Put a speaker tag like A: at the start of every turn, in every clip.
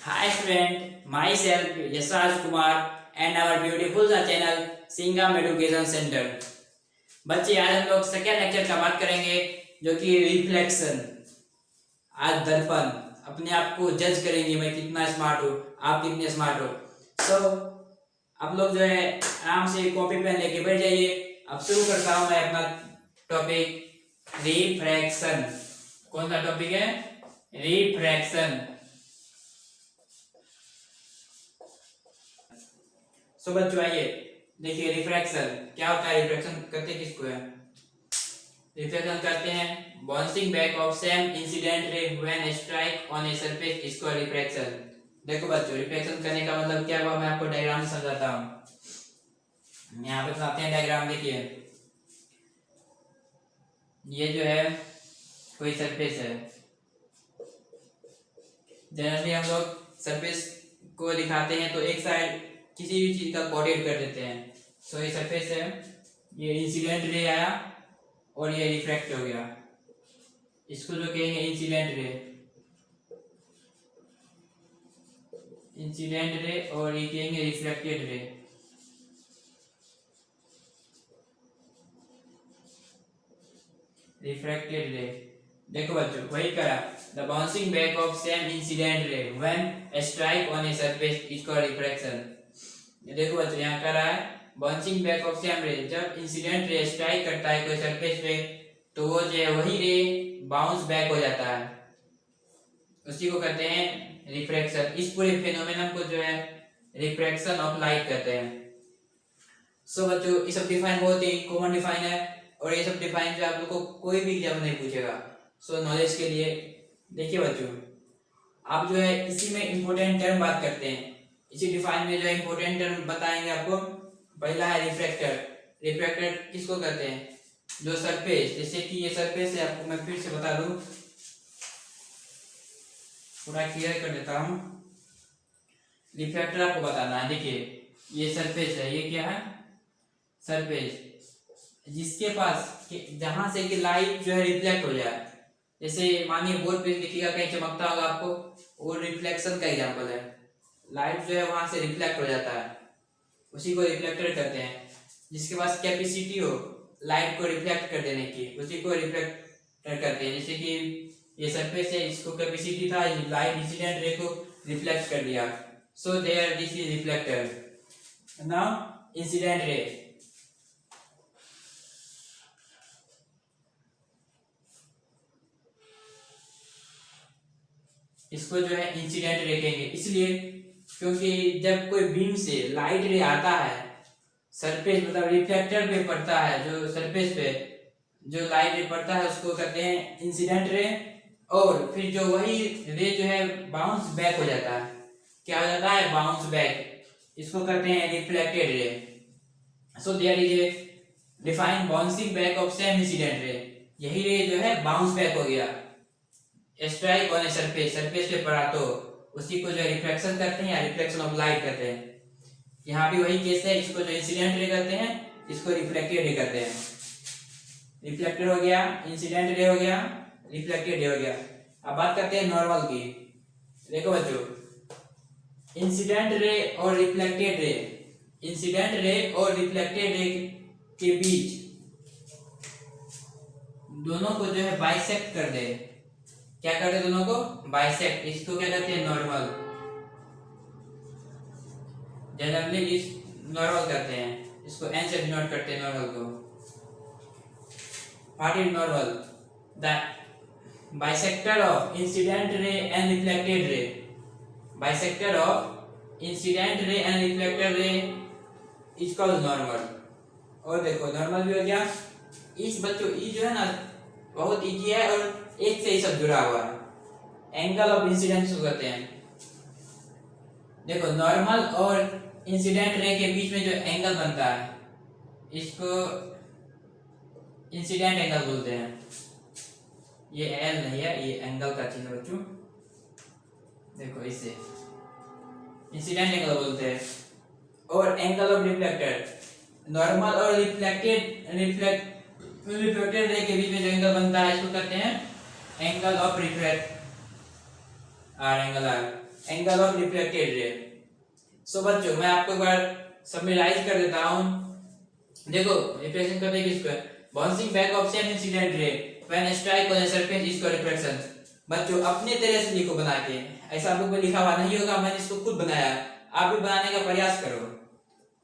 A: Hi friend, myself Yasraj Kumar and our beautiful channel Singam Education Center। बच्चे आज हम लोग सेकेंड लेक्चर का बात करेंगे जो कि रिफ्लेक्शन। आज दर्पण अपने आप को जज करेंगे, मैं कितना स्मार्ट हूँ, आप कितने स्मार्ट हो। सो आप लोग जो है आराम से कॉपी पेन लेके बैठ जाइए। अब शुरू करता हूँ मैं अपना टॉपिक रिफ्रैक्शन। कौन सा टॉपिक है? रिफ्रैक्शन। सो बच्चों आइए देखिए रिफ्रैक्शन क्या होता है। रिफ्रैक्शन करते किसको है? रिफ्लेक्शन करते हैं bouncing back of same incident रे when strike on a surface, इसको रिफ्रैक्शन। देखो बच्चों रिफ्लेक्शन करने का मतलब क्या हुआ, मैं आपको डायग्राम समझाता हूँ। यहाँ पे बनाते हैं डायग्राम। देखिए ये जो है कोई सरफेस है। जनरली हम लोग सरफेस को दिखाते हैं तो एक साइड किसी भी चीज का कोऑर्डिनेट कर देते हैं। सो ये सरफेस है, ये इंसिडेंट रे आया और ये रिफ्रैक्ट हो गया, इसको जो कहेंगे इंसिडेंट रे। इंसिडेंट रे और ये कहेंगे रिफ्लेक्टेड रे। रिफ्रैक्टेड रे। देखो बच्चों वही करा, the bouncing back of same incident रे when strike on a surface is called refraction. ये देखो बच्चों यहाँ कर रहा है बाउंसिंग बैक ऑफ सेम रे, जब इंसिडेंट रे स्ट्राइक करता है कोई सरफेस पे तो वो जो है वही रे बाउंस बैक हो जाता है, उसी को कहते हैं रिफ्रैक्शन। इस पूरे फिनोमेनन को जो है रिफ्रैक्शन ऑफ लाइट कहते हैं। सो बच्चों ये सब डिफाइन बहुत ही कॉमन डिफाइन है और ये सब डिफाइन जो आप लोग को कोई भी एग्जाम नहीं पूछेगा। सो नॉलेज के लिए देखिए बच्चों, आप जो है इसी में इंपॉर्टेंट टर्म बात करते हैं। इसी डिफाइन में जो है इंपॉर्टेंट टर्म बताएंगे आपको। पहला है रिफ्रैक्टर। रिफ्रैक्टर किसको कहते हैं? जो सरफेस, जैसे कि ये सरफेस है, आपको मैं फिर से बता दूं, थोड़ा क्लियर कर देता हूं। रिफ्रैक्टर आपको बताना है। देखिए ये सरफेस है, ये क्या है? सरफेस, जिसके पास जहां से कि लाइट जो है रिफ्लेक्ट हो जाए। जैसे मानिए बोर्ड पे देखिएगा कहीं चमकता होगा आपको, वो रिफ्लेक्शन का एग्जांपल है। लाइट जो है वहां से रिफ्लेक्ट हो जाता है, उसी को रिफ्लेक्टर कहते हैं। जिसके पास कैपेसिटी हो लाइट को रिफ्लेक्ट कर देने की, उसी को रिफ्लेक्टर कहते हैं। जैसे कि ये सरफेस है, इसको कैपेसिटी था, लाइट इंसिडेंट रे को रिफ्लेक्ट कर दिया, so there this is reflector. Now incident ray. इसको जो है इंसिडेंट रे कहेंगे, इसलिए क्योंकि जब कोई बीम से लाइट रे आता है सरफेस, मतलब रिफ्लेक्टर पे पड़ता है, जो सरफेस पे जो लाइट रे पड़ता है उसको कहते हैं इंसिडेंट रे। और फिर जो वही रे जो है बाउंस बैक हो जाता है। क्या हो जाता है? Bounce back. इसको कहते हैं reflected ray. So there is a define bouncing back of same incident ray. यही रे जो है बाउंस बैक हो गया, strike on a surface, surface पे पड़ा तो उसी को जो है रिफ्लेक्शन करते हैं या रिफ्लेक्शन ऑफ लाइट कहते हैं। यहाँ भी वही केस है, इसको जो इंसिडेंट रे कहते हैं, इसको रिफ्लेक्टेड रे कहते हैं। रिफ्लेक्टेड हो गया, इंसिडेंट रे हो गया, रिफ्लेक्टेड रे हो गया। अब बात करते हैं नॉर्मल की। देखो बच्चों इंसिडेंट रे और रिफ्लेक्टेड रे, इंसिडेंट रे और रिफ्लेक्टेड रे के बीच दोनों को जो है बाइसेक्ट कर दे। क्या करते हैं? दोनों को बाइसेक्ट। इसको क्या कहते हैं? नॉर्मल। जनरली इस नॉर्मल करते हैं, इसको एन से डिनोट करते हैं नॉर्मल को। What is normal? The bisector of incident ray and reflected ray. Bisector of incident ray and reflected ray is called normal. और देखो नॉर्मल भी हो गया। इस बच्चों ई जो है ना बहुत इजी है और एक से ही सब जुड़ा हुआ है। एंगल ऑफ इंसिडेंस को कहते हैं। देखो नॉर्मल और इंसिडेंट रे के बीच में जो एंगल बनता है इसको इंसिडेंट एंगल बोलते हैं। ये एल नहीं है, ये एंगल का चिन्ह बच्चों, देखो इसे इंसिडेंट एंगल बोलते हैं। और एंगल ऑफ रिफ्लेक्टर, नॉर्मल और रिफ्लेक्टेड रे के बीच में जो एंगल बनता है इसको कहते हैं angle of refract, R angle R. Angle of reflected ray. So बच्चों मैं आपको एक बार समराइज कर देता हूँ। देखो रिफ्लेक्शन करते किसको है, bouncing back of same incident रे when strike on the surface is called reflection. बच्चों अपने तरह से लिखो बना के, ऐसा आप लोग को लिखा हुआ नहीं होगा, मैंने इसको खुद बनाया, आप भी बनाने का प्रयास करो।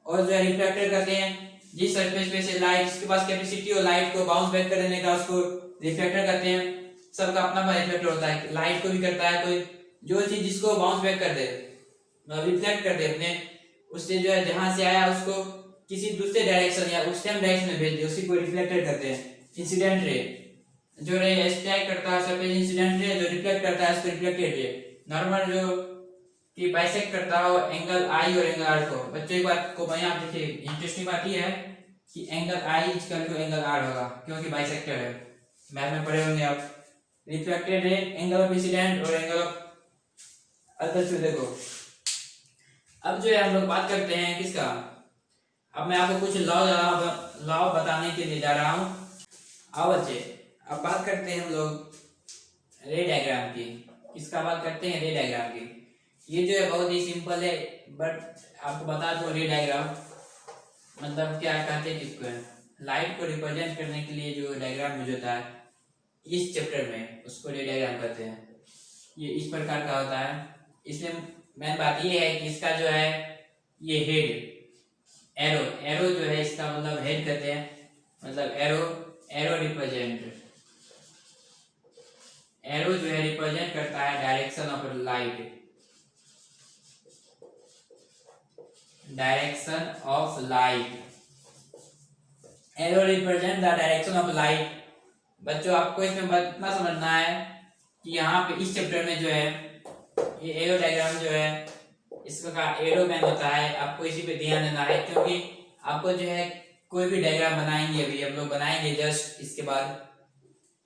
A: और जो है रिफ्लेक्टर करते हैं जिस सरफेस पे से लाइट, जिसके पास कैपेसिटी हो लाइट को बाउंस बैक कर देने का, उसको रिफ्लेक्टर करते हैं। सबका अपना अपना रिफ्लेक्टर होता है, लाइट को भी करता है कोई, जो चीज जिसको बाउंस बैक कर दे रिफ्लेक्ट कर दे अपने, उससे जो है जहां से आया उसको किसी दूसरे डायरेक्शन या उस सेम डायरेक्शन में भेज दे, उसी को रिफ्लेक्टर करते हैं। इंसिडेंट रे जो रे स्ट्राइक करता है सरफेस, इंसिडेंट रे जो रिफ्लेक्ट करता है उसको रिफ्लेक्टेड रे। नॉर्मल जो कि बाइसेक्ट करता हो एंगल आई और एंगल आर को। बच्चों एक बात को मैं आप देखिए, इंटरेस्टिंग बात ये है कि angle I equal to angle R होगा क्योंकि बाइसेक्टर है, मैथ में पढ़े होंगे आप। Reflected ray angle of incident और एंगल ऑफ अदर से। देखो अब जो है हम लोग बात करते हैं किसका, अब मैं आपको कुछ लॉ बताने के लिए जा रहा हूँ। आओ बच्चे अब बात करते हैं हम लोग रे डायग्राम की। किसका बात करते हैं, रे डायग्राम की। ये जो है बहुत ही सिंपल है, बट आपको बता दो रे डायग्राम मतलब क्या कहते हैं किसको है, लाइट को रिप्रेजेंट करने के लिए जो डायग्राम यूज होता है इस चैप्टर में उसको रे डायग्राम कहते हैं। ये इस प्रकार का होता है। इसमें मेन बात ये है कि इसका जो है ये हेड एरो, एरो जो है इसका मतलब हेड कहते हैं, मतलब एरो रिप्रेजेंट, एरो जो है रिप्रेजेंट करता है direction of light, direction of light, arrow represent the direction of light. बच्चों आपको इसमें इतना समझना है कि यहाँ पे इस चैप्टर में जो है ये एरो डायग्राम जो है इसका एरो मैन होता है, आपको इसी पे ध्यान देना है क्योंकि आपको जो है कोई भी डायग्राम बनाएंगे, अभी हम लोग बनाएंगे जस्ट इसके बाद,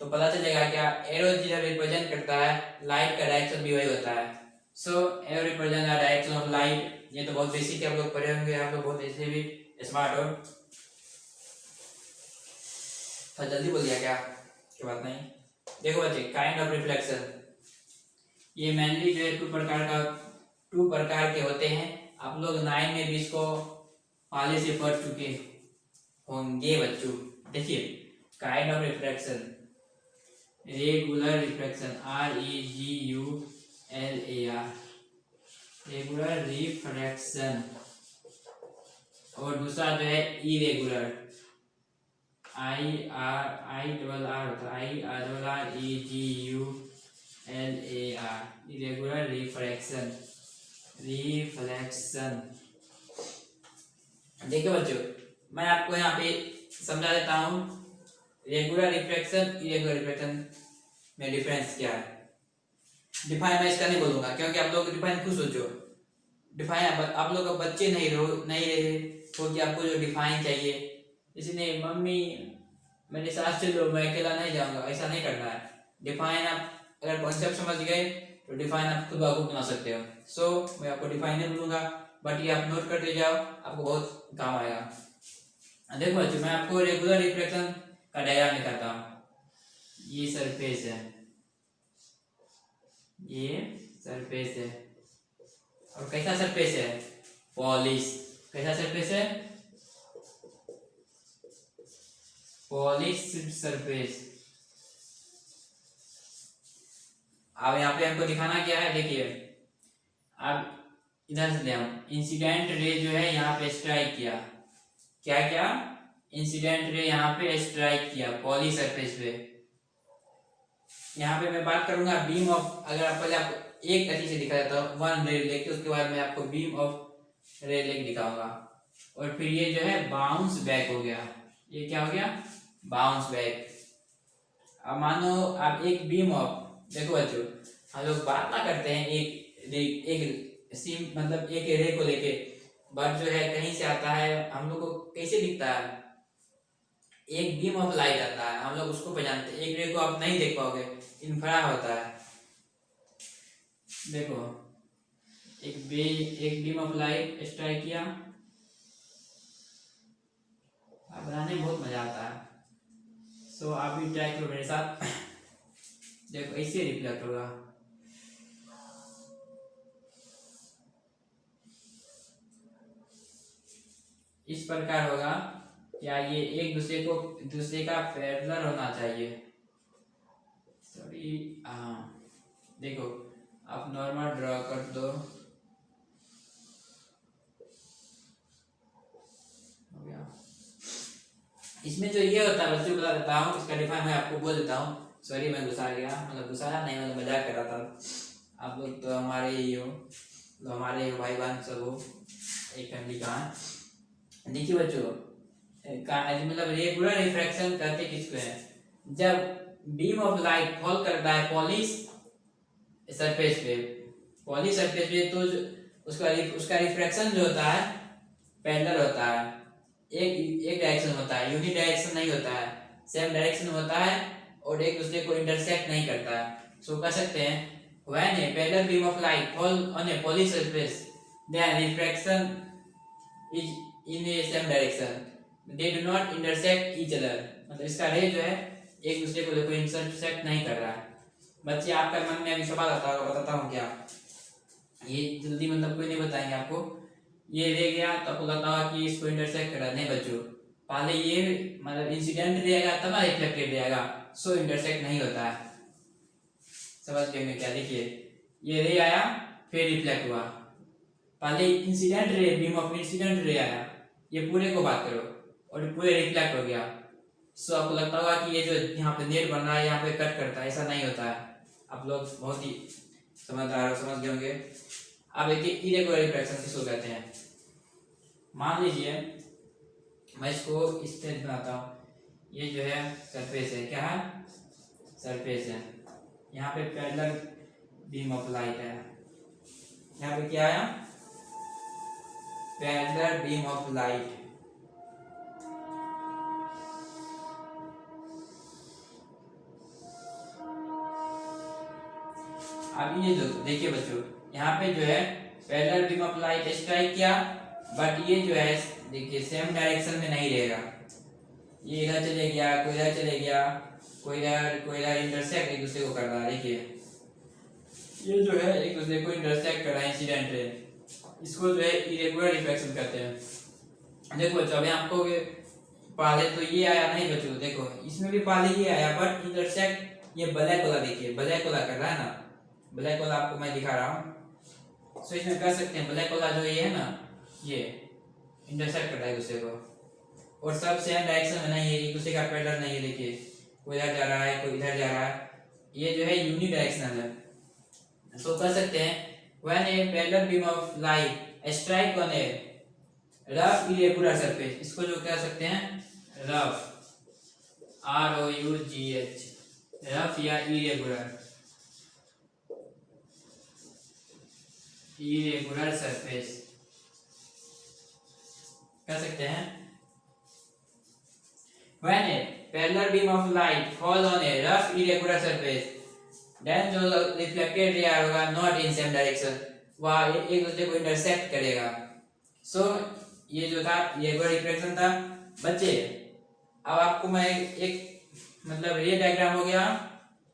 A: तो पता चलेगा क्या एरो जो रिप्रेजेंट करता है लाइट का डायरेक्शन भी वही होता है। So arrow represent the direction of light. ये तो बहुत बेसिक है, आप लोग पढ़े होंगे, आप लोग बहुत ऐसे भी स्मार्ट हो। तो जल्दी बोल दिया क्या, कोई बात नहीं। देखो बच्चे काइंड ऑफ रिफ्लेक्शन, ये मेनली जो है टू प्रकार के होते हैं। आप लोग 9 में भी इसको पहले से पढ़ चुके होंगे बच्चों। देखिए kind of reflection, regular reflection REGULAR, regular refraction, और दूसरा जो है इरेगुलर IREGULAR, इरेगुलर रिफ्रैक्शन। देखिए बच्चों मैं आपको यहाँ पे समझा देता हूँ रेगुलर रिफ्रैक्शन इरेगुलर रिफ्रैक्शन में डिफरेंस क्या है। डिफाइन मैं इसका नहीं बोलूंगा क्योंकि आप लोग डिफाइन खुद सोचो, डिफाइन आप लोग बच्चे नहीं रहे हो कि आपको जो डिफाइन चाहिए, इसलिए मम्मी मेरे साथ चलो मैं अकेला नहीं जाऊंगा, ऐसा नहीं करना है। डिफाइन आप अगर कॉन्सेप्ट समझ गए तो डिफाइन आप खुद बना सकते हो। सो मैं आपको डिफाइन नहीं बोलूंगा, बट ये आप नोट करते जाओ, आपको बहुत काम आएगा। देखो बच्चों मैं आपको रेगुलर रिफ्लेक्शन का डायग्राम दिखाता हूँ। ये सरफेस है, ये सरफेस है, और कैसा सरफेस है, पॉलिश। कैसा सरफेस है, पॉलिश्ड सरफेस। अब यहाँ पे हमको दिखाना क्या है, देखिए अब इधर से ले हम इंसिडेंट रे जो है यहाँ पे स्ट्राइक किया, क्या इंसिडेंट रे यहाँ पे स्ट्राइक किया पॉली सरफेस पे। यहाँ पे मैं बात करूंगा बीम ऑफ, अगर आप पहले आपको एक अच्छी से दिखा देता हूँ वन रे लेके, उसके बाद मैं आपको बीम ऑफ रे लेके दिखाऊंगा। और फिर ये जो है बाउंस बैक हो गया, ये क्या हो गया, बाउंस बैक। अब मानो आप एक बीम ऑफ, देखो बच्चों हम लोग बात ना करते हैं एक सीम मतलब एक रे को लेके, बट जो है कहीं से आता है, हम लोग को कैसे दिखता है, एक बीम ऑफ लाइट आता है, हम लोग उसको पहचानते हैं। एक रे को आप नहीं देख पाओगे, इन्फ्रा होता है। देखो एक बीम ऑफ लाइट स्ट्राइक किया, बनाने में बहुत मजा आता है। सो आप भी ट्राई करो मेरे साथ। देखो ऐसे रिफ्लेक्ट होगा, इस प्रकार होगा, या ये एक दूसरे का पैरेलल होना चाहिए। सॉरी, हाँ देखो, आप नॉर्मल ड्रॉ कर दो, हो गया। इसमें जो ये होता है बच्चों, बता देता हूँ, इसका डिफाइन मैं आपको बोल देता हूँ। सॉरी मैं घुसा गया, मतलब घुसाया नहीं, मतलब मजाक कर रहा था। आप लोग तो हमारे ही हो, तो हमारे भाई बहन सब हो, एक फैमिली का है। देखिए बच्चों, मतलब रेगुलर रिफ्रैक्शन कहते किसको है? जब बीम ऑफ लाइट फॉल करता है पॉलिश सरफेस पे, तो उसका रिफ्रैक्शन जो होता है पैरेलल होता है, एक डायरेक्शन होता है, यूनि डायरेक्शन नहीं होता है, सेम डायरेक्शन होता है और एक दूसरे को इंटरसेक्ट नहीं करता है। सो कह सकते हैं when a parallel beam of light fall on a polish surface then refraction is in a same direction, they do not intersect each other. मतलब इसका रे जो है एक दूसरे को इंटरसेक्ट नहीं कर रहा है। बच्चे आपका मन में अभी सवाल आता होगा, बताता हूँ क्या, ये जल्दी मतलब कोई नहीं बताएंगे आपको। ये रह गया तो आपको लगता होगा कि इसको इंटरसेक्ट कर रहा है, नहीं बच्चों, पहले ये मतलब इंसिडेंट रहेगा तब रिफ्लेक्टेड रहेगा, सो इंटरसेक्ट नहीं होता है। समझ गए मैं क्या? देखिए, ये रे आया फिर रिफ्लेक्ट हुआ, पहले incident ray, beam of incident ray आया, ये पूरे को बात करो, और पूरे रिफ्लेक्ट हो गया। सो आपको लगता होगा कि ये जो यहाँ पे नेट बन रहा है यहाँ पे कट करता है, ऐसा नहीं होता है। आप लोग बहुत ही समझदार हो, समझ गए होंगे। अब देखिए इरेगुलर रिफ्रैक्शन किसको कहते हैं। मान लीजिए मैं इसको इस तरह बनाता हूँ, ये जो है सरफेस है, क्या है? सरफेस है। यहाँ पे पैरेलल बीम ऑफ लाइट है, यहाँ पे क्या है? Parallel beam of light. अब ये जो देखिए बच्चों, यहाँ पे जो है parallel beam of light strike किया, बट ये जो है देखिए सेम डायरेक्शन में नहीं रहेगा, ये इधर चले गया, कोई इधर चले गया, कोई इधर इंटरसेक्ट एक दूसरे को कर रहा है। देखिए ये जो है एक दूसरे को इंटरसेक्ट कर रहा है इंसिडेंट रे, इसको जो है इरेगुलर रिफ्रैक्शन कहते हैं। देखो बच्चों, अभी आपको पहले तो ये आया नहीं बच्चों, देखो इसमें भी पहले ये आया, बट इंटरसेक्ट ये ब्लैक वाला, देखिए ब्लैक वाला कर रहा है ना, ब्लैक वाला आपको मैं दिखा रहा हूँ। सो इसमें कह सकते हैं ब्लैक वाला जो ये है ना, ये इंटरसेक्ट कर रहा है दूसरे को, और सब सेम डायरेक्शन में नहीं है, एक दूसरे का पैरेलल नहीं है। देखिए कोई इधर जा रहा है, कोई इधर जा रहा है, ये जो है यूनि डायरेक्शनल है। तो कह सकते हैं when a parallel beam of light strike on A rough irregular surface, इसको जो कह सकते हैं रफ, ROUGH, रफ या इरेगुलर सरफेस कह सकते हैं। When a parallel beam of light falls on a rough irregular surface, then जो reflected ray होगा not in same direction, वह एक दूसरे को इंटरसेक्ट करेगा। So ये जो था ये एक रिफ्लेक्शन था बच्चे। अब आपको मैं एक मतलब ये डायग्राम हो गया,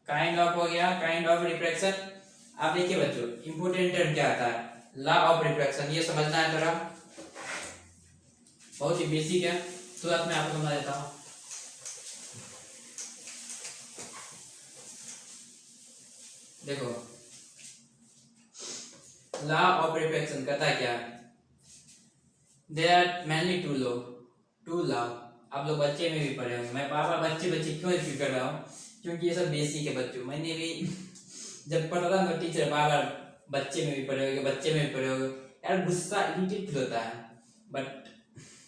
A: काइंड ऑफ हो गया, काइंड ऑफ रिफ्लेक्शन। आप देखिए बच्चों, इंपोर्टेंट टर्म क्या आता है? लॉ ऑफ रिफ्लेक्शन, ये समझना है थोड़ा, बहुत ही बेसिक है, तुरंत मैं आपको समझा देता हूँ। देखो लॉ ऑफ रिफ्लेक्शन कहता है क्या? There are mainly two law. आप लोग बच्चे में भी पढ़े होंगे, मैं बार बार बच्चे क्यों रिपीट कर रहा हूँ, क्योंकि ये सब बेसिक है बच्चों। मैंने भी जब पढ़ा था ना टीचर बार बार बच्चे में भी पढ़े होगे, यार गुस्सा इरिटेट होता है। बट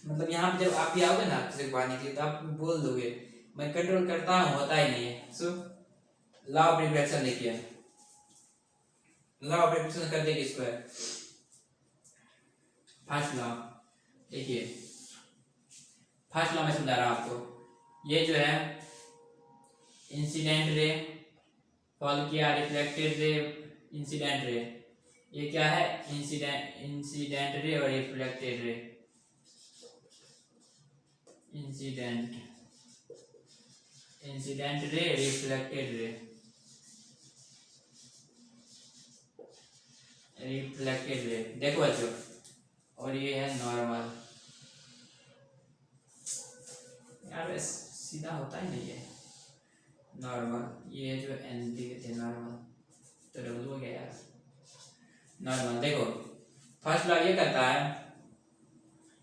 A: मतलब यहाँ पे जब आप भी आओगे ना किसी को पढ़ाने के लिए, तो आप बोल दोगे, मैं कंट्रोल करता हूँ, होता ही नहीं है। सो लॉ ऑफ रिफ्लेक्शन देखिए, लॉ ऑफ रिफ्लेक्शन करते किसको है? फर्स्ट लॉ देखिए, फर्स्ट लॉ में समझा रहा हूं आपको। ये जो है इंसिडेंट रे फॉल किया, रिफ्लेक्टेड रे, इंसिडेंट रे, ये क्या है? इंसिडेंट रे और reflected ray. Incident ray, reflected ray, reflected ray. देखो बच्चों, और ये है नॉर्मल, नॉर्मल। देखो फर्स्ट लॉ ये कहता है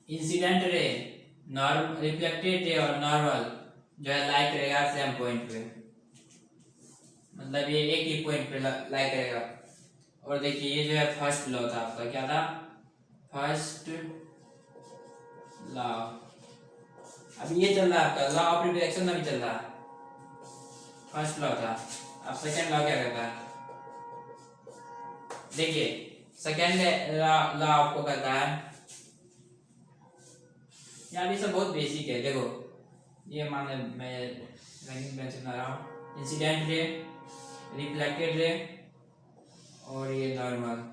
A: incident ray, normal, reflected ray और नॉर्मल जो है लाइट करेगा सेम पॉइंट पे, मतलब ये एक ही पॉइंट पे लाइट करेगा। और देखिए ये जो है फर्स्ट लॉ था आपका, क्या था? First law. अब ये चल रहा है आपका लॉ ऑफ रिफ्लेक्शन में भी चल रहा है, फर्स्ट लॉ था। अब सेकंड लॉ क्या कहता है? देखिए सेकंड लॉ आपको कहता है, यार ये सब बहुत बेसिक है। देखो ये मान मैं रंगीन पेन से बना रहा हूँ, इंसिडेंट रे, रिफ्लेक्टेड रे और ये नॉर्मल,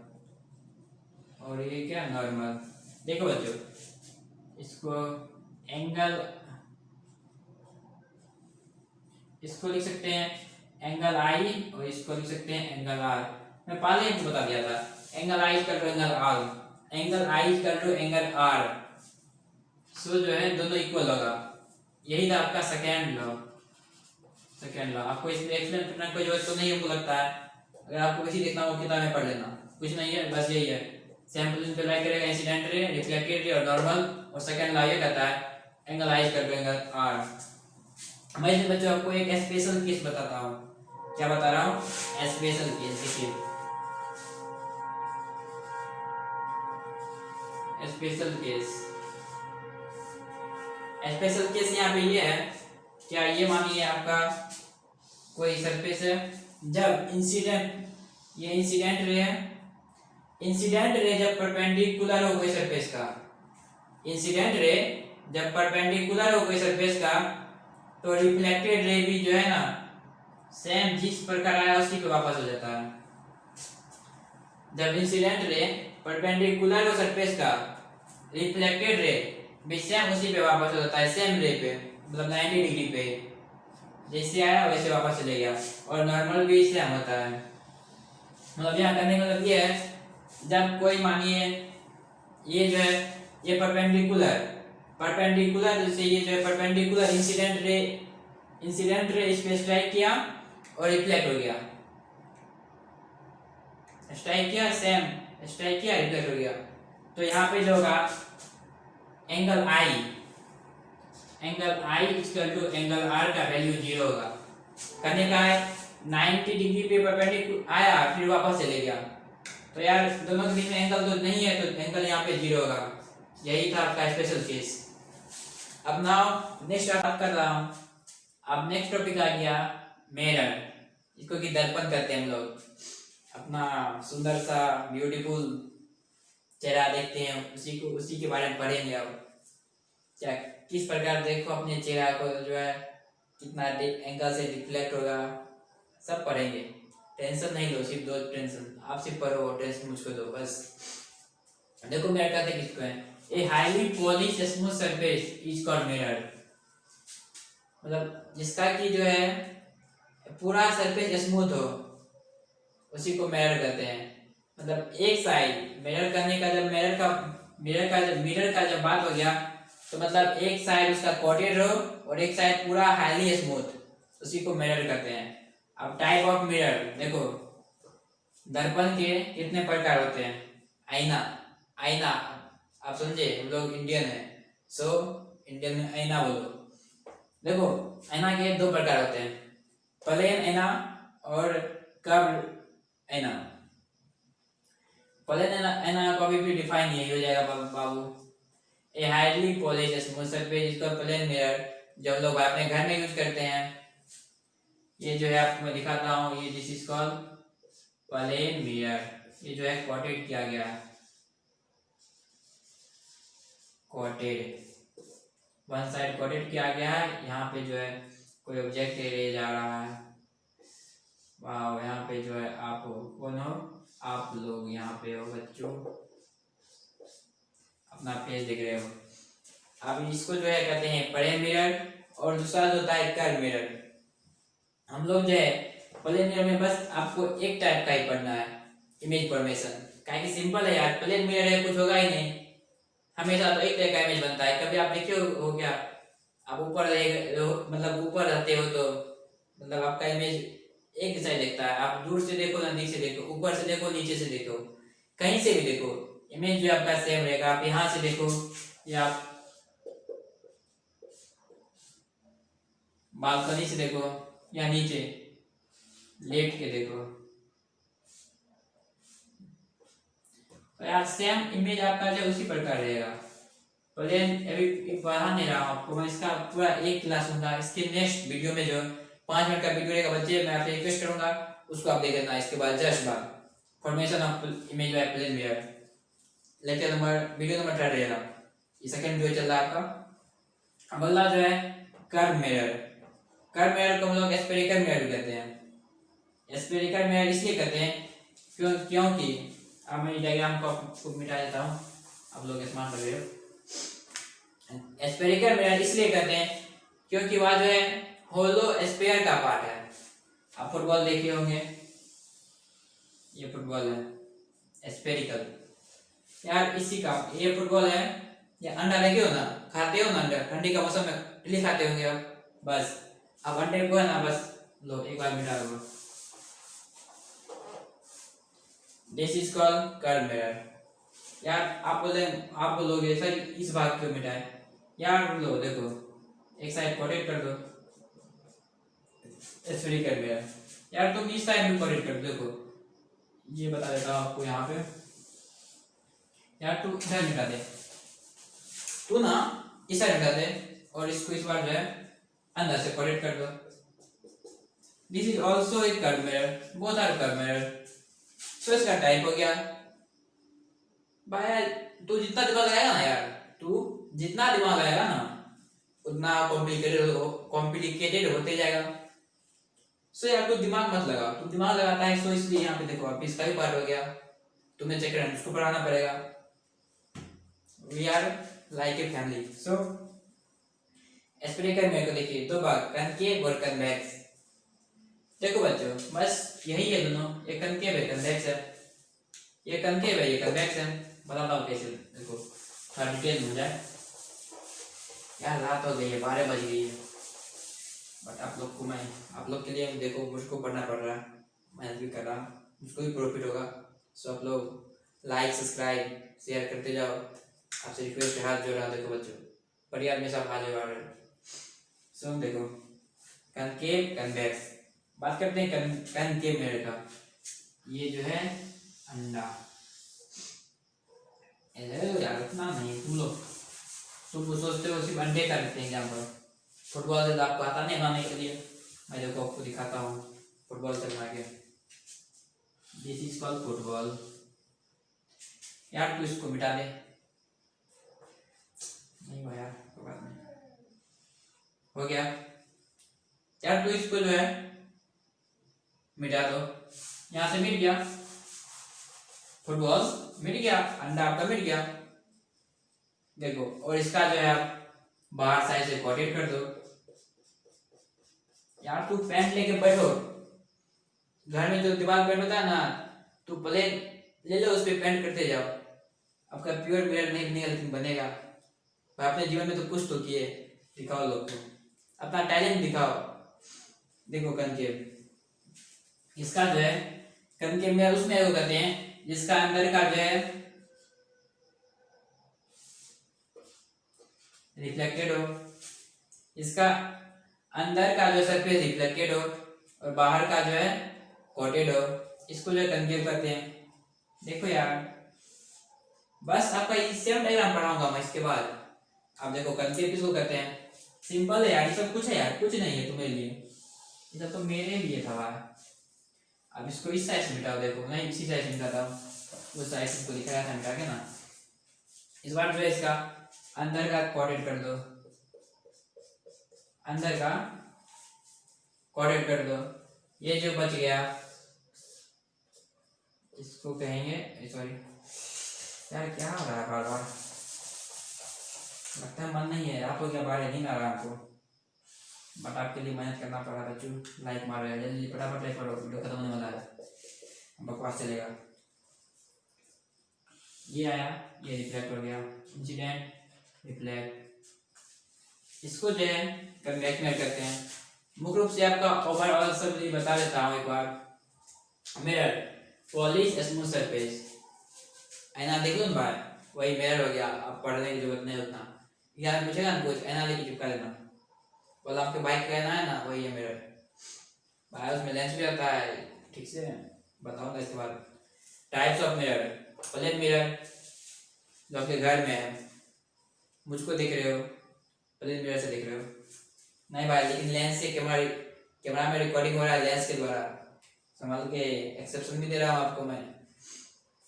A: और ये क्या नॉर्मल। देखो बच्चों इसको एंगल, इसको लिख सकते हैं एंगल आई और इसको लिख सकते हैं एंगल आर। मैं पहले ही बता दिया था एंगल आई कर लो एंगल आर, एंगल आई कर लो एंगल आर, सो जो है दोनों इक्वल होगा। यही था आपका सेकेंड लॉ। सेकेंड लॉ आपको इसमें एक्सप्लेन करने की कोई जरूरत तो नहीं हमको लगता है, अगर आपको किसी देखना हो किताब में पढ़ लेना, कुछ नहीं है, बस यही है। सैंपल पे लाइट करेगा इंसिडेंट रे, रिफ्लेक्टेड रे और नॉर्मल, और सेकंड लॉ ये कहता है एंगल आई कर लो एंगल आर। मैं इस बच्चों आपको एक स्पेशल केस बताता हूँ। क्या बता रहा हूँ? Special case. देखिए स्पेशल केस, स्पेशल केस यहाँ पे ये है, क्या ये मानिए आपका कोई सरफेस है, जब इंसिडेंट, ये इंसिडेंट रे है, इंसिडेंट रे जब परपेंडिकुलर हो कोई सरफेस का, इंसिडेंट रे जब परपेंडिकुलर हो कोई सरफेस का, तो रिफ्लेक्टेड रे भी जो है ना सेम जिस प्रकार आया उसी पे वापस हो जाता है। जब इंसिडेंट रे परपेंडिकुलर हो सरफेस का, रिफ्लेक्टेड रे भी सेम उसी पे वापस हो जाता है, सेम रे पे, मतलब 90 डिग्री पे, जैसे आया वैसे वापस चले गया। और नॉर्मल भी सेम होता है। मतलब यहाँ करने का मतलब ये है, जब कोई मानिए ये जो है ये परपेंडिकुलर जैसे ये जो है परपेंडिकुलर इंसिडेंट रे इस पे स्ट्राइक किया और रिफ्लेक्ट हो गया, स्ट्राइक किया सेम, स्ट्राइक किया रिफ्लेक्ट हो गया, तो यहाँ पे जो होगा angle I equal to angle R का वैल्यू 0 होगा। करने का है 90 डिग्री पे परपेंडिकुलर आया फिर वापस चले गया, तो यार दोनों के बीच में एंगल तो नहीं है, तो एंगल यहाँ पे 0 होगा। यही था आपका स्पेशल केस। अब नाउ नेक्स्ट बात कर रहा हूँ। अब नेक्स्ट टॉपिक आ गया मिरर, इसको कि दर्पण कहते हैं हम लोग। अपना सुंदर सा ब्यूटीफुल चेहरा देखते हैं, उसी के बारे में पढ़ेंगे। अब क्या किस प्रकार देखो अपने चेहरा को जो है कितना एंगल से रिफ्लेक्ट होगा, सब पढ़ेंगे। टेंशन नहीं लो, सिर्फ दो टेंशन, आप सिर्फ पढ़ो, टेंशन मुझको दो बस। देखो मिरर कहते हैं किसको है? ए highly polish smooth surface is called mirror, मतलब जिसका की जो है पूरा सरफेस स्मूथ हो उसी को मिरर कहते हैं। मतलब एक साइड मिरर करने का, जब मिरर का जब बात हो गया तो मतलब एक साइड उसका कोटेड हो और एक साइड पूरा हाईली स्मूथ, उसी को मिरर कहते हैं। अब टाइप ऑफ मिरर देखो, दर्पण के कितने प्रकार होते हैं? आईना आप समझे, हम लोग इंडियन है, सो इंडियन में आईना बोलो। देखो आईना के 2 प्रकार होते हैं, प्लेन आईना और कर्व आईना। प्लेन आईना को अभी भी डिफाइन नहीं हो जाएगा बाबू। A highly polish smooth surface इसका प्लेन मिरर, जो हम लोग अपने घर में यूज करते हैं। ये जो है आपको मैं दिखाता हूँ, ये this is called plane mirror. ये जो है कोटेड किया गया है, कोटेड, वन साइड कोटेड किया गया है। यहाँ पे जो है कोई ऑब्जेक्ट ले जा रहा है, वाह, यहाँ पे जो है आप कौन हो? आप लोग यहाँ पे हो बच्चों, अपना फेस देख रहे हो। अब इसको जो है कहते हैं प्लेन मिरर, और दूसरा जो होता है कर्व मिरर। हम लोग जो है प्लेन मिरर में बस आपको एक टाइप का ही पढ़ना है, इमेज फॉर्मेशन। क्या कि सिंपल है यार, प्लेन मिरर है, कुछ होगा ही नहीं, हमेशा तो एक तरह का इमेज बनता है। कभी आप देखे हो क्या? आप ऊपर मतलब ऊपर रहते हो तो मतलब आपका इमेज एक साइड दिखता है, आप दूर से देखो नजदीक से देखो, ऊपर से देखो नीचे से देखो, कहीं से भी देखो इमेज जो आपका सेम रहेगा। आप यहाँ से देखो या आप बालकनी से देखो या नीचे लेट के देखो, तो यार सेम इमेज आपका जो उसी प्रकार रहेगा। प्लेन अभी पढ़ा नहीं रहा हूँ आपको मैं, इसका पूरा एक क्लास होगा। इसके नेक्स्ट वीडियो में जो 5 मिनट का वीडियो रहेगा बच्चे, मैं आपसे रिक्वेस्ट करूंगा उसको आप देख लेना। इसके बाद जस्ट बाद formation of image by plane mirror lecture number video number 3 रहेगा। ये सेकंड वीडियो चल रहा है आपका। अगला जो है कर्व मिरर। कर्व मिरर को हम लोग स्फेरिकल मिरर भी कहते हैं। स्फेरिकल मिरर इसलिए कहते हैं क्योंकि अब मैं डायग्राम को मिटा देता हूँ, आप लोग स्मार्ट हो गए हो। स्फेरिकल मिरर इसलिए कहते हैं क्योंकि वह जो है होलो स्फीयर का पार्ट है। आप फुटबॉल देखे होंगे, ये फुटबॉल है स्फेरिकल, यार इसी का ये फुटबॉल है। ये अंडा देखे हो ना, खाते हो ना अंडा, ठंडी का मौसम में डेली खाते होंगे आप। बस अब अंडे को है ना, बस लो एक बार मिटा दो। This is called curve mirror. यार आप बोलोगे सर इस भाग क्यों मिटाए, यार लो देखो एक साइड कोटेट कर दो स्फेरिकल मिरर, यार तुम इस साइड भी कोटेट कर दो। देखो ये बता देता हूँ आपको यहाँ पे, यार तू इधर मिटा दे, तू ना इस साइड मिटा दे और इसको इस बार जो है अंदर से कोटेट कर दो। This is also a curve mirror, both are curve mirror. तो इसका टाइप हो गया भाई, तू जितना दिमाग लगाएगा ना यार, तू जितना दिमाग लगाएगा ना उतना कॉम्प्लिकेटेड होते जाएगा। सो यार तू दिमाग मत लगा, तू दिमाग लगाता है सो इसलिए यहाँ पे देखो आप इसका भी पार्ट हो गया, तुम्हें चेक करना उसको पढ़ाना पड़ेगा। We are like a family. So spherical mirror को देखिए दो भाग, कनकेव और कन्वेक्स। देखो बच्चों बस यही है दोनों, ये कनकेव है कन्वेक्स है, ये कनकेव है ये कन्वेक्स है। बताता हूँ कैसे, देखो थोड़ा डिटेल में हो जाए। यार रात हो गई है, 12 बज गई है, बट आप लोग के लिए देखो मुझको पढ़ना पड़ रहा है, मेहनत भी कर रहा हूँ, मुझको भी प्रॉफिट होगा। सो आप लोग लाइक सब्सक्राइब शेयर करते जाओ। आपसे रिक्वेस्ट हाथ जोड़ रहा हूँ। देखो बच्चों परिवार में सब हाथ जोड़ रहे हैं। सो देखो कनकेव कन्वेक्स, बात करते हैं कनकेव मिरर का। ये जो है अंडा, यार इतना नहीं, तुम सोचते हो सिर्फ अंडे का रखते हैं एग्जाम्पल। फुटबॉल से आपको आता नहीं बनाने के लिए, मैं देखो आपको दिखाता हूँ फुटबॉल से बना के। This is called football. यार तू इसको मिटा दे, नहीं हुआ यार, कोई बात नहीं, हो गया। यार तू इसको जो है मिटा दो, यहाँ से मिट गया फुटबॉल, मिट गया अंडा आपका, मिट गया। देखो और इसका जो है आप बाहर साइड से कोटेट कर दो। यार तू पेंट लेके बैठो, घर में जो दीवार पेंट होता है ना, तू प्लेन ले लो उस पर पेंट करते जाओ, आपका प्योर मिरर नहीं बनेगा लेकिन बनेगा। भाई अपने जीवन में तो कुछ तो किए, दिखाओ लोग को, अपना टैलेंट दिखाओ। देखो कनकेव, इसका जो है कनकेव मिरर उसमें वो कहते हैं जिसका अंदर का जो है रिफ्लेक्टेड हो, इसका अंदर का जो सरफेस रिफ्लेक्टेड हो और बाहर का जो है कोटेड हो, इसको जो कनकेव कहते हैं। देखो यार बस आपका सेम डायग्राम पढ़ाऊंगा मैं इसके बाद। आप देखो कनकेव किसको कहते हैं, सिंपल है यार, ये सब कुछ है यार, कुछ नहीं है तुम्हारे लिए, ये सब तो मेरे लिए था भाई। अब इसको इस साइड से मिटाओ, देखो नहीं इसी साइड से मिटाता हूँ, उस साइड से इसको दिखाया था मिटा के ना। इस बार जो है इसका अंदर का कोटेड कर दो, अंदर का कोटेड कर दो। ये जो बच गया इसको कहेंगे, सॉरी यार क्या हो रहा है बार बार, लगता है मन नहीं है, रात हो गया, बाहर नहीं आ रहा आपको, बट आपके लिए मेहनत करना पड़ा बच्चों। लाइक मारो यार जल्दी, फटाफट लाइक करो, वीडियो खत्म होने वाला है, बकवास चलेगा। ये आया, ये रिफ्लेक्ट हो गया, इंसिडेंट रिफ्लेक्ट, इसको जो है कन्वेक्स मिरर करते हैं। मुख्य रूप से आपका ओवरऑल सब बता देता हूँ एक बार। मिरर पॉलिश स्मूथ सरफेस, आईना देख लो ना भाई, वही मिरर हो गया, अब पढ़ने की जरूरत नहीं उतना। यार पूछेगा ना कुछ, आईना लेके चिपका देना, बोला आपके बाइक का आईना है ना, वही है मिरर भाई, उसमें लेंस भी आता है। ठीक से बताऊंगा इसके बाद। Types of mirror, plane mirror जो आपके घर में है, मुझको देख रहे हो, प्लेन मिरर से देख रहे हो नहीं भाई, लेकिन लेंस से कैमरा में रिकॉर्डिंग हो रहा है लेंस के द्वारा, संभाल के एक्सेप्शन भी दे रहा हूँ आपको मैं।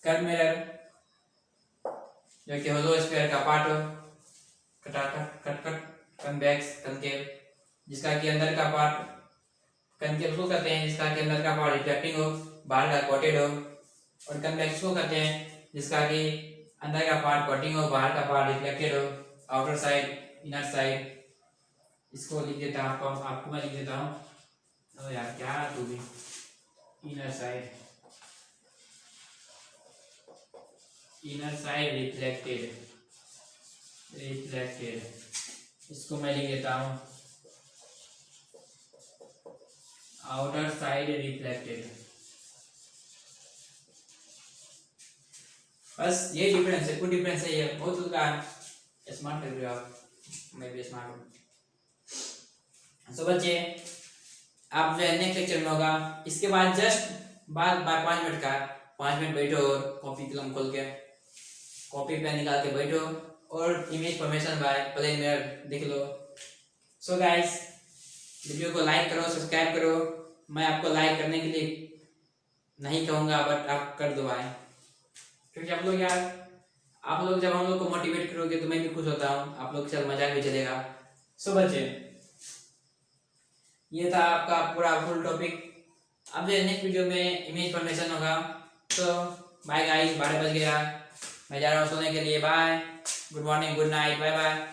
A: कर्व मिरर जो कि होलो स्फीयर का पार्ट हो, कट कन्वेक्स कनकेव, जिसका कि अंदर का पार्ट कनकेव को कहते हैं, जिसका कि अंदर का पार्ट रिफ्लेक्टिंग हो, बाहर का कोटेड हो। और कन्वेक्स को कहते हैं जिसका कि अंदर का पार्ट कोटिंग हो, बाहर का पार्ट रिफ्लेक्टेड हो, आउटर साइड इनर साइड। इसको लिख देता हूँ आपको मैं लिख देता हूँ। ओ यार क्या तू भी, इनर साइड रिफ्लेक्टेड, इसको मैं लिख देता हूँ आउटर साइड रिफ्लेक्टेड। बस ये डिफरेंस है, कोई डिफरेंस है, ये बहुत हल्का है। स्मार्ट लग रहे हो आप, मैं भी स्मार्ट हूँ। सो बच्चे आप जो है नेक्स्ट लेक्चर में होगा, इसके बाद जस्ट बाद 5 मिनट का, 5 मिनट बैठो और कॉपी कलम खोल के कॉपी पेन निकाल के बैठो और image formation by plane mirror देख लो। सो गाइस वीडियो को लाइक करो, सब्सक्राइब करो। मैं आपको लाइक करने के लिए नहीं कहूँगा, बट आप कर दो भाई, क्योंकि आप लोग यार, आप लोग जब हम लोग को मोटिवेट करोगे तो मैं भी खुश होता हूँ, आप लोग के साथ मजाक भी चलेगा। सो बच्चे ये था आपका पूरा फुल टॉपिक। अब जो नेक्स्ट वीडियो में इमेज फॉर्मेशन होगा। तो बाय गाइस, 12 बज गया, मैं जा रहा हूँ सोने के लिए। Bye, good morning, good night, bye bye.